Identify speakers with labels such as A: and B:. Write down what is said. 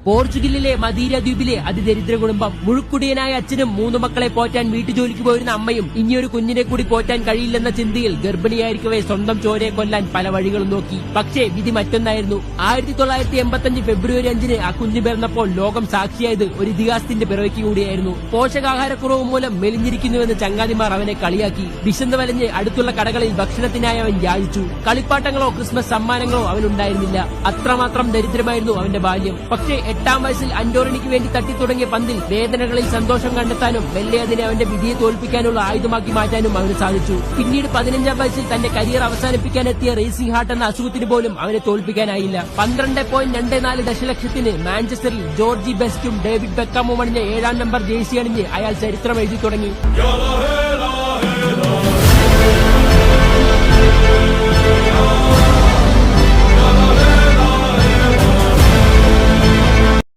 A: പോർച്ചുഗലിലെ മദീര ദ്വീപിലെ അതിദരിദ്ര കുടുംബം. മുഴുക്കുടിയനായ അച്ഛനും 3 മക്കളെ പോറ്റാൻ വീട്ടുജോലിക്ക് പോയിരുന്ന അമ്മയും ഇനിയൊരു കുഞ്ഞിനെ കൂടി പോറ്റാൻ കഴിയില്ലെന്ന ചിന്തയിൽ ഗർഭിണിയായിരിക്കവേ സ്വന്തം ചോരയെ കൊല്ലാൻ പല വഴികളും നോക്കി. പക്ഷേ വിധി മറ്റൊന്നായിരുന്നു. 1985 ഫെബ്രുവരി 5 ആ കുഞ്ഞ് പിറന്നപ്പോൾ ലോകം സാക്ഷിയായത് ഒരു ഇതിഹാസത്തിന്റെ പിറവിക്ക് കൂടിയായിരുന്നു. പോഷകാഹാരക്കുറവ് മൂലം മെലിഞ്ഞിരിക്കുന്നുവെന്ന് ചങ്ങാതിമാർ അവനെ കളിയാക്കി. വിശന്ന് വലഞ്ഞ് അടുത്തുള്ള കടകളിൽ ഭക്ഷണത്തിനായി അവൻ യാചിച്ചു. കളിപ്പാട്ടങ്ങളോ ക്രിസ്മസ് സമ്മാനങ്ങളോ അവനുണ്ടായിരുന്നില്ല. അത്രമാത്രം ദരിദ്രമായിരുന്നു അവന്റെ ബാല്യം. പക്ഷേ 8ാം വയസ്സിൽ അന്റോണിക്ക് വേണ്ടി തട്ടിത്തുടങ്ങിയ പന്തിൽ വേദനകളിൽ സന്തോഷം കണ്ടെത്താനും മെല്ലെ അതിനെ അവന്റെ വിധിയെ തോൽപ്പിക്കാനുള്ള ആയുധമാക്കി മാറ്റാനും അവന് സാധിച്ചു. പിന്നീട് 15ാം വയസ്സിൽ തന്റെ കരിയർ അവസാനിപ്പിക്കാനെത്തിയ റേസിംഗ് ഹാർട്ട് എന്ന അസുഖത്തിന് പോലും അവനെ തോൽപ്പിക്കാനായില്ല. 12.24 ദശലക്ഷത്തിന് മാഞ്ചസ്റ്ററിൽ ജോർജി ബെസ്റ്റും ഡേവിഡ് ബെക്കാമും അണിഞ്ഞ 7ാം നമ്പർ ജേഴ്സി അണിഞ്ഞ് അയാൾ ചരിത്രം എഴുതി തുടങ്ങി.